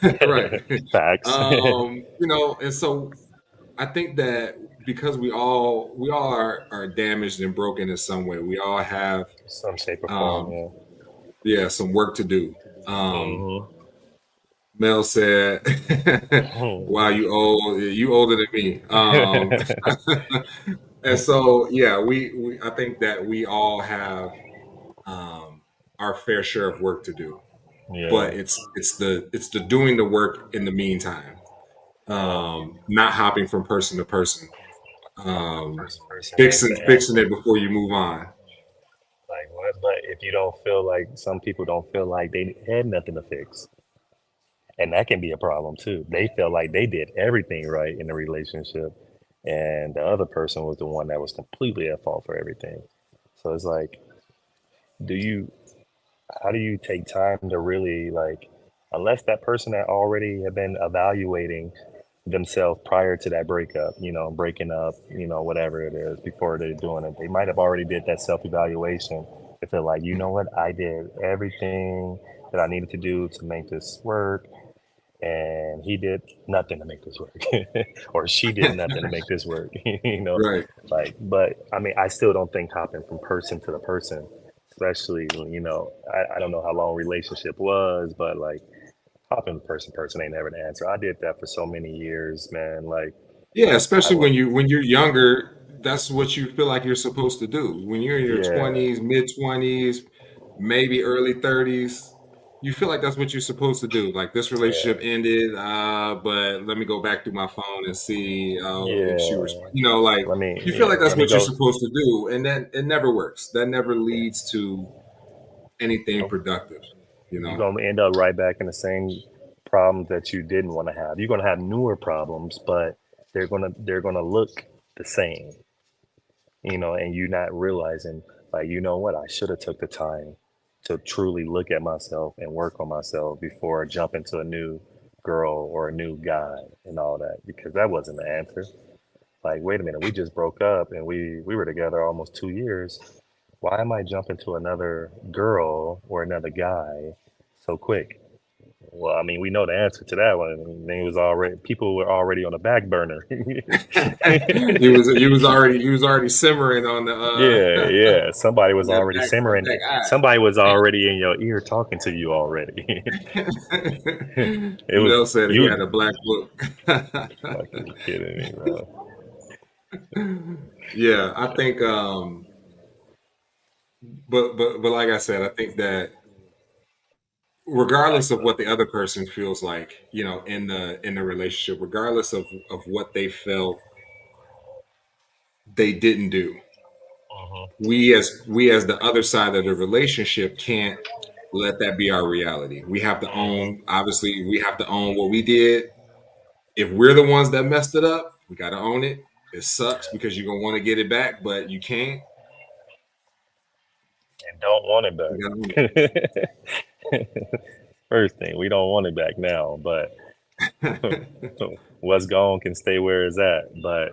Right. yeah. Facts. And so I think that because we all are damaged and broken in some way. We all have, Some shape or form, um, yeah. yeah, some work to do. Hmm. Mel said, "Wow, you older than me." And so, yeah, we I think that we all have, um, our fair share of work to do, Yeah. but it's the doing the work in the meantime, not hopping from person to person, From um, person to person ain't fixing the fixing answer. it before you move on. Like what? But if you don't feel like, some people don't feel like they had nothing to fix, and that can be a problem too. They feel like they did everything right in the relationship, and the other person was the one that was completely at fault for everything. So it's like, do you how do you take time to really, like, unless that person that already have been evaluating themselves prior to that breakup, breaking up, whatever it is, before they're doing it, they might have already did that self-evaluation to feel like, what, I did everything that I needed to do to make this work, and he did nothing to make this work, or she did nothing to make this work. Right. Like, but I mean, I still don't think hopping from person to the person, especially, I don't know how long relationship was, but like hopping person to person ain't never the answer. I did that for so many years, man. Like, Yeah, I especially went, when you're younger, that's what you feel like you're supposed to do. When you're in your yeah, 20s, mid 20s, maybe early 30s, you feel like that's what you're supposed to do. Like, this relationship yeah, ended, but let me go back through my phone and see if she was, yeah. like, you feel like that's Let me what you're go. supposed to do, and then it never works. That never leads to anything Nope. productive. You You're know. gonna end up right back in the same problems that you didn't want to have. You're gonna have newer problems, but they're gonna look the same, and you not realizing, like, you know what, I should have took the time to truly look at myself and work on myself before jumping to a new girl or a new guy and all that, because that wasn't the answer. Like, wait a minute, we just broke up and we were together almost 2 years. Why am I jumping to another girl or another guy so quick? Well, I mean, we know the answer to that one. They was already People were already on the back burner. You was already simmering on the Yeah, yeah. Somebody was already that simmering. back Somebody was already in your ear talking to you already. eye. It was Mel said he you. had a black book. Fucking kidding me, bro. Yeah, I think but like I said, I think that regardless of what the other person feels like, in the relationship, regardless of what they felt they didn't do, we as the other side of the relationship can't let that be our reality. We have to own, obviously, we have to own what we did. If we're the ones that messed it up, we got to own it. It sucks because you're gonna want to get it back, but you can't. And don't want it We got to own back. First thing, we don't want it back now, but it. what's gone can stay where it's at. But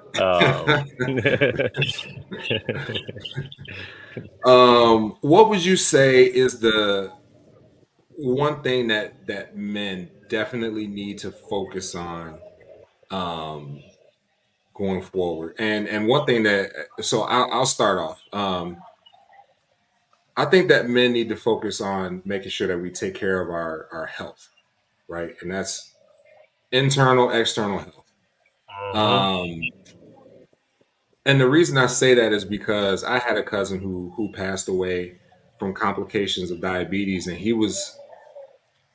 What would you say is the one thing that men definitely need to focus on um, going forward? And one thing that so I'll start off. I think that men need to focus on making sure that we take care of our health, right? And that's internal, external health. Mhm, Um, and the reason I say that is because I had a cousin who passed away from complications of diabetes, and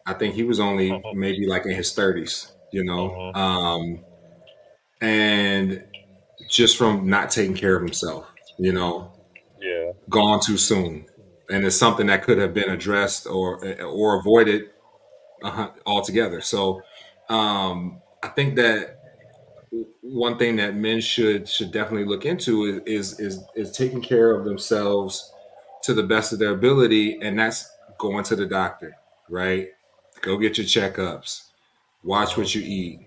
I think he was only mhm, maybe like in his 30s, mhm. and just from not taking care of himself, Yeah, gone too soon. And it's something that could have been addressed or avoided altogether. So I think that one thing that men should definitely look into is taking care of themselves to the best of their ability, and that's going to the doctor, right? Go get your checkups, watch what you mhm, eat,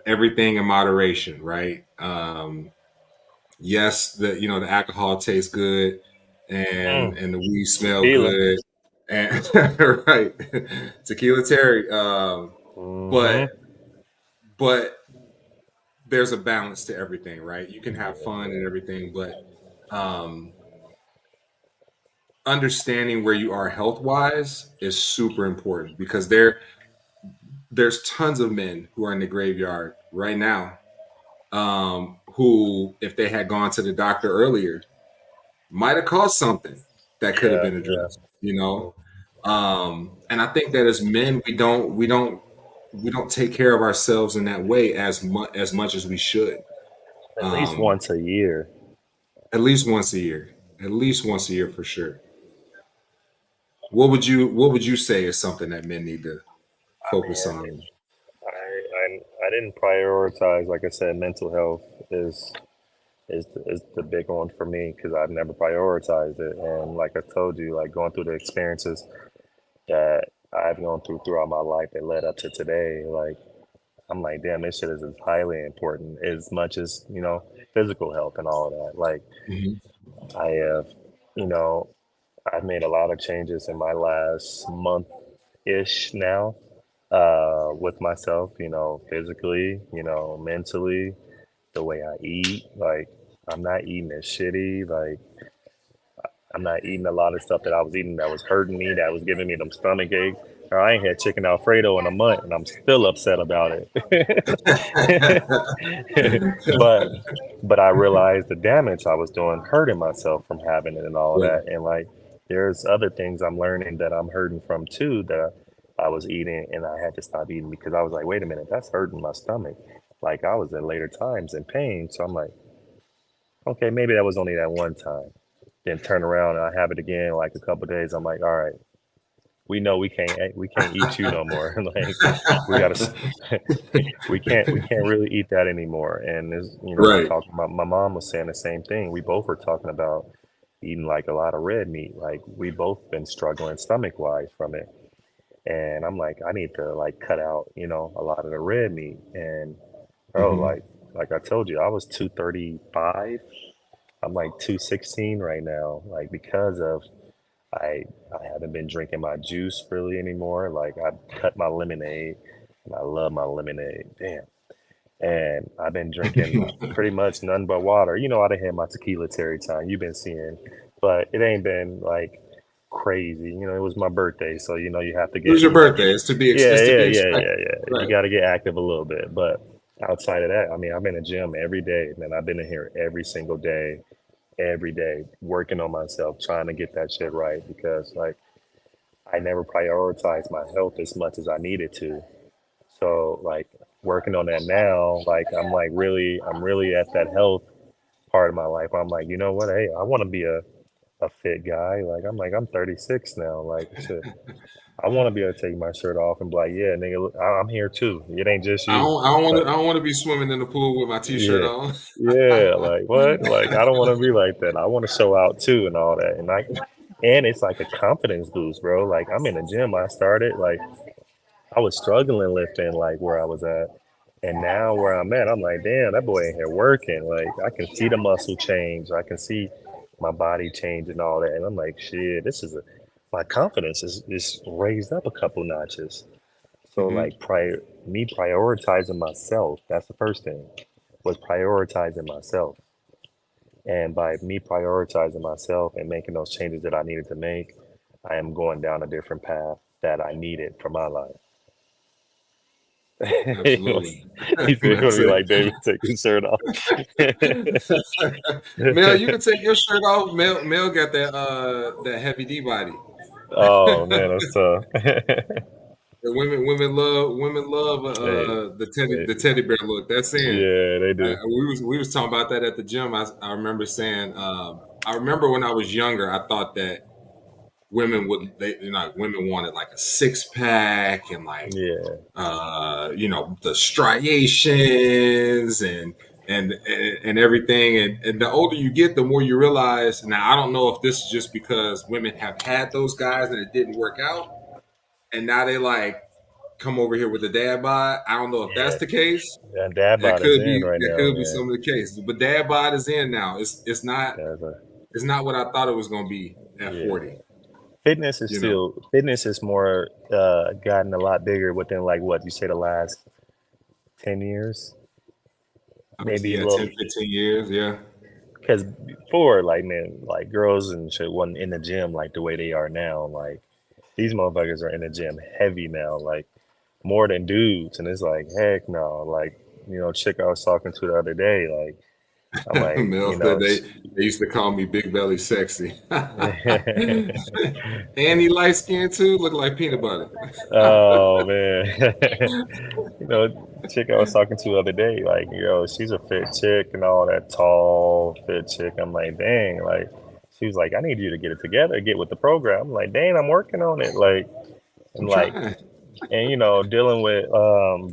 everything in moderation, right? Yes, the alcohol tastes good, and mm. and the weed smell Tequila. good, and right, tequila Terry. But Mhm. but there's a balance to everything, right? You can have Yeah, fun and yeah, everything, but um, understanding where you are health wise is super important because there's tons of men who are in the graveyard right now, who, if they had gone to the doctor earlier, might have caused something that could have yeah, been yeah. addressed. Mm. And I think that as men, we don't take care of ourselves in that way as much as we should. At least Um, once a year. at least once a year, at least once a year for sure. What would you say is something that men need to I focus mean, on? I didn't prioritize, like I said, mental health is the big one for me because I've never prioritized it. And like I told you, like going through the experiences that I've gone through throughout my life that led up to today, like I'm like, damn, this shit is as highly important as much as, physical health and all of that. Like Mhm. I have, you know, I've made a lot of changes in my last month ish now, with myself, physically, mentally, the way I eat. Like, I'm not eating as shitty. Like, I'm not eating a lot of stuff that I was eating that was hurting me, that was giving me them stomach aches. Or I ain't had chicken Alfredo in a month, and I'm still upset about it. but but I realized the damage I was doing, hurting myself from having it and all Yeah. that. And like, there's other things I'm learning that I'm hurting from too that I was eating, and I had to stop eating because I was like, wait a minute, that's hurting my stomach. Like I was in later times in pain, so I'm like, okay, maybe that was only that one time. Then turn around and I have it again like a couple of days. I'm like, all right. we can't eat you no more. Like we gotta we can't really eat that anymore. And we're Right. talking about, my mom was saying the same thing. We both were talking about eating like a lot of red meat. Like we both been struggling stomach wise from it. And I'm like, I need to like cut out, a lot of the red meat. And bro, Hmm. like I told you, I was 235. I'm like 216 right now, like because of I I haven't been drinking my juice really anymore. Like I cut my lemonade, and I love my lemonade. Damn. And I've been drinking pretty much nothing but water. I done had my tequila Terry time. You've been seeing, but it ain't been like crazy. It was my birthday, so you have to It was get your birthday. yeah, It's to yeah, be yeah, expected. yeah, yeah. You Right. got to get active a little bit. But outside of that, I mean, I'm in the gym every day, man. I've been in here every day, working on myself, trying to get that shit right because like I never prioritized my health as much as I needed to. So like working on that now, like I'm really at that health part of my life. I'm like, you know what? Hey, I want to be a fit guy. I'm 36 now. Like shit, I want to be able to take my shirt off and be like, yeah, nigga, I'm here too. It ain't just you. I Like, don't want to be swimming in the pool with my t-shirt yeah, on. yeah. Like what? Like I don't want to be like that. I want to show out too and all that. And it's like a confidence boost, bro. Like I'm in the gym. I started like I was struggling lifting like where I was at. And now where I'm at, I'm like, damn, that boy in here working. Like I can see the muscle change. I can see my body change and all that. And I'm like, shit, my confidence is raised up a couple notches. So Hmm. like me prioritizing myself, that's the first thing, was prioritizing myself. And by me prioritizing myself and making those changes that I needed to make, I am going down a different path that I needed for my life. he was, Absolutely. he said, "You want That's to be it. like David, take his shirt off." Mel, you can take your shirt off. Mel got that heavy D body. Oh man, that's tough. The women love Hey, the hey, teddy bear look. That's saying. yeah, they do. We was talking about that at the gym. I remember saying I remember when I was younger, I thought that women wanted like a six pack and like Yeah, the striations and everything. And the older you get, the more you realize. Now I don't know if this is just because women have had those guys and it didn't work out, and now they like come over here with the dad bod. I don't know if that's yeah. the case. That dad bod is in right That now, could be man. some of the cases. But dad bod is in now. That's a, It's not what I thought it was gonna be at yeah. 40. You know. Fitness is more gotten a lot bigger within like what you say the last 10 years, I would say maybe a yeah, little. 10, 15 years, yeah. Because before, like man, like girls and shit wasn't in the gym like the way they are now. Like these motherfuckers are in the gym heavy now, like more than dudes, and it's like heck no. Like chick I was talking to the other day, like I'm like, Mel said they used to call me Big Belly Sexy. And he light skinned too, look like peanut butter. oh man, chick I was talking to the other day, like she's a fit chick and all that tall fit chick. I'm like, dang, like she was like, I need you to get it together, get with the program. I'm like, dang, I'm working on it, like and I'm like trying. and dealing with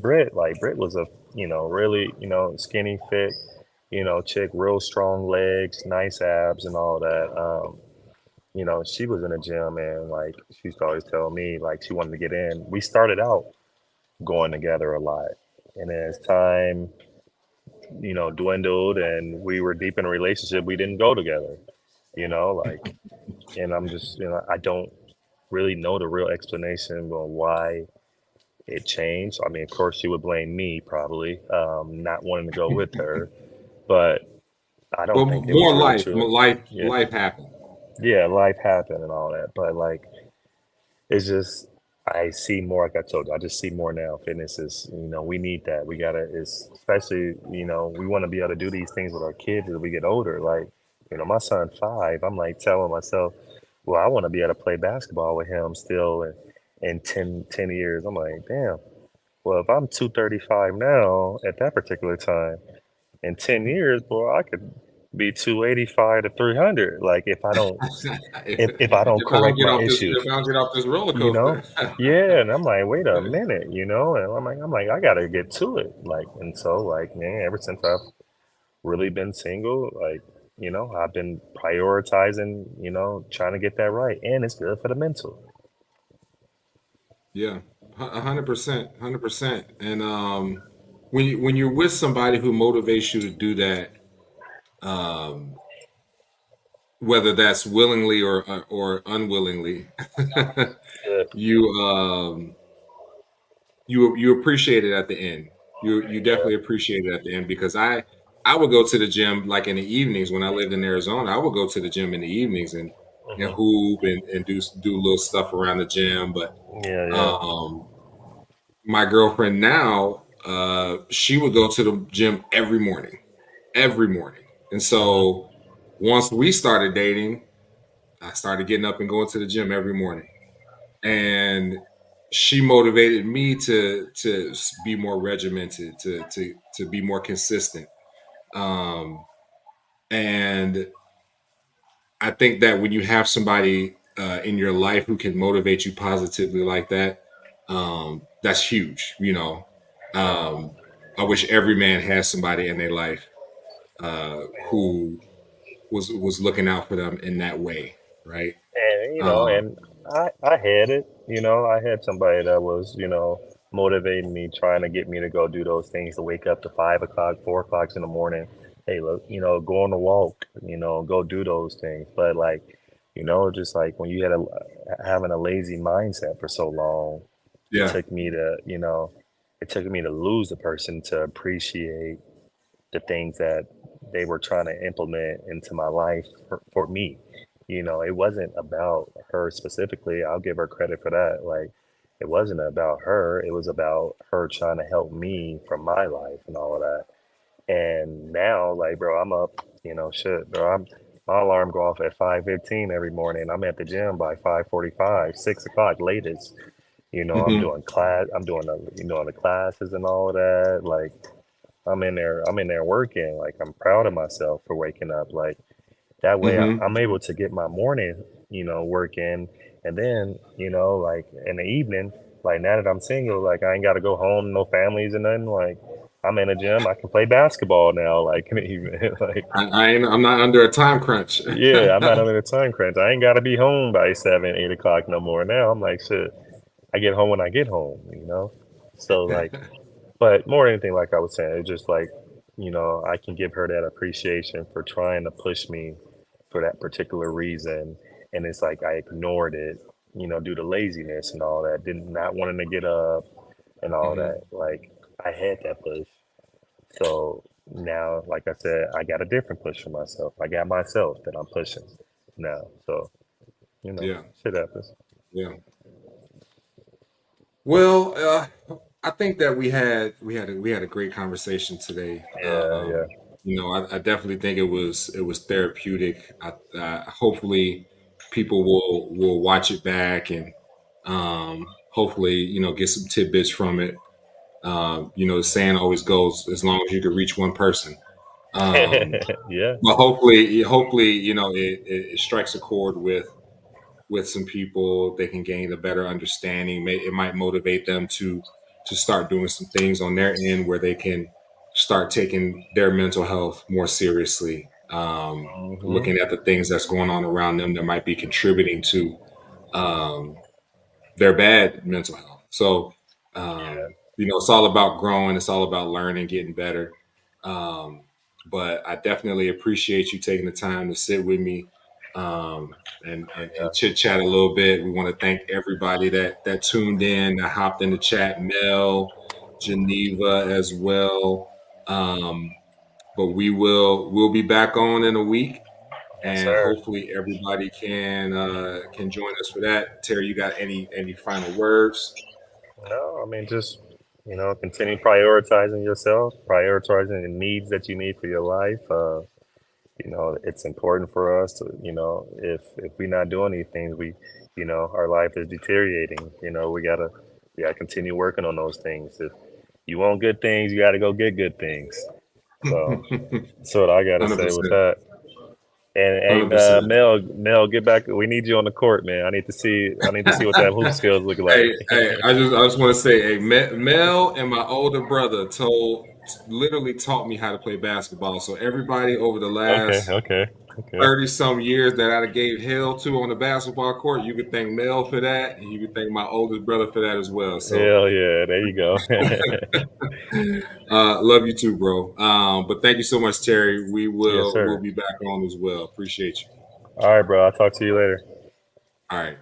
Britt, like Britt was a really skinny fit chick, real strong legs, nice abs and all that. She was in the gym and like she used to always tell me like she wanted to get in. We started out going together a lot, and as time dwindled and we were deep in a relationship, we didn't go together. Like, and I'm just I don't really know the real explanation on why it changed. I mean, of course, she would blame me probably, not wanting to go with her, but I Well, don't think it was more really true. Yeah, life happened. yeah, life happened and all that, but like it's just I see more. Like I told you, I just see more now. Fitness is, we need that. We gotta. It's especially, we want to be able to do these things with our kids as we get older. Like, my son 5. I'm like telling myself, well, I want to be able to play basketball with him still in 10 years. I'm like, damn. Well, if I'm 235 now at that particular time, in 10 years, boy, I could. be 285 to 300. Like if I don't if I don't correct get my off this, issues, if I don't get off this roller you coaster. know? Yeah, and I'm like, wait a minute, and I'm like, I gotta get to it. Like, and so like, man, ever since I've really been single, like, I've been prioritizing, trying to get that right, and it's good for the mental. Yeah, 100%, 100%. And when you're with somebody who motivates you to do that, um, whether that's willingly or unwillingly, Good. you you appreciate it at the end. You Yeah. definitely appreciate it at the end because I would go to the gym like in the evenings when I lived in Arizona. I would go to the gym in the evenings and Hmm. hoop and do little stuff around the gym. But Yeah, yeah. um, my girlfriend now, she would go to the gym every morning. And Hmm. so once we started dating, I started getting up and going to the gym every morning. And she motivated me to be more regimented, to be more consistent. Um, and I think that when you have somebody in your life who can motivate you positively like that, that's huge. Um, I wish every man has somebody in their life who was looking out for them in that way, right? And Um, I had it. I had somebody that was motivating me, trying to get me to go do those things, to wake up to 5 o'clock, 4 o'clock in the morning. Hey, look, go on a walk, go do those things. But like, just like when you had having a lazy mindset for so long, it yeah. took me to, it took me to lose the person to appreciate the things that they were trying to implement into my life for me. It wasn't about her specifically. I'll give her credit for that. Like, it wasn't about her. It was about her trying to help me from my life and all of that. And now, like, bro, I'm up, shit, bro. My alarm go off at 5:15 every morning. I'm at the gym by 5:45, 6 o'clock latest. I'm Hmm. doing class. I'm doing the classes and all of that. Like, I'm in there working. Like, I'm proud of myself for waking up. Like, that way Hmm. I'm able to get my morning, work in. And then, like in the evening, like now that I'm single, like I ain't got to go home, no families and nothing. Like, I'm in a gym. I can play basketball now. Like, in the evening. Like, I'm not under a time crunch. yeah, I'm not under the time crunch. I ain't got to be home by 7, 8 o'clock no more. Now I'm like, shit, I get home when I get home. So like, but more than anything, like I was saying, it's just like, I can give her that appreciation for trying to push me for that particular reason. And it's like I ignored it, due to laziness and all that, did not wanting to get up and all Hmm. that. Like, I had that push. So now, like I said, I got a different push for myself. I got myself that I'm pushing now. So, Yeah, shit happens. yeah. Well, I think that we had a great conversation today. Yeah, yeah. I definitely think it was therapeutic. Hopefully people will watch it back and hopefully get some tidbits from it. The saying always goes, as long as you can reach one person. Um, Yeah, but hopefully it strikes a chord with some people. They can gain a better understanding. It might motivate them to start doing some things on their end where they can start taking their mental health more seriously. hmm, Looking at the things that's going on around them that might be contributing to um, their bad mental health. So, yeah, it's all about growing. It's all about learning, getting better. Um, but I definitely appreciate you taking the time to sit with me and yeah. chit chat a little bit. We want to thank everybody that tuned in, that hopped in the chat, Mel, Geneva as well. Um, but we'll be back on in a week, Yes, and sir. hopefully everybody can join us for that. Terry, you got any final words? No, I mean, just, continue prioritizing yourself, prioritizing the needs that you need for your life. It's important for us to, if we're not doing these things, our life is deteriorating. We gotta continue working on those things. If you want good things, you gotta go get good things. So that's what I got to say with 100%. that. And hey, 100%. Mel, get back. We need you on the court, man. I need to see what that hoop skills look like. Hey, I just want to say, hey, Mel and my older brother literally taught me how to play basketball. So everybody over the Okay, last okay, okay. 30 some years that I gave hell to on the basketball court, you could thank Mel for that, and you could thank my oldest brother for that as well. So Hell yeah, there you go. love you too, bro. But thank you so much, Terry. Yes, We'll sir. be back on as well. Appreciate you. All right, bro. I'll talk to you later. All right.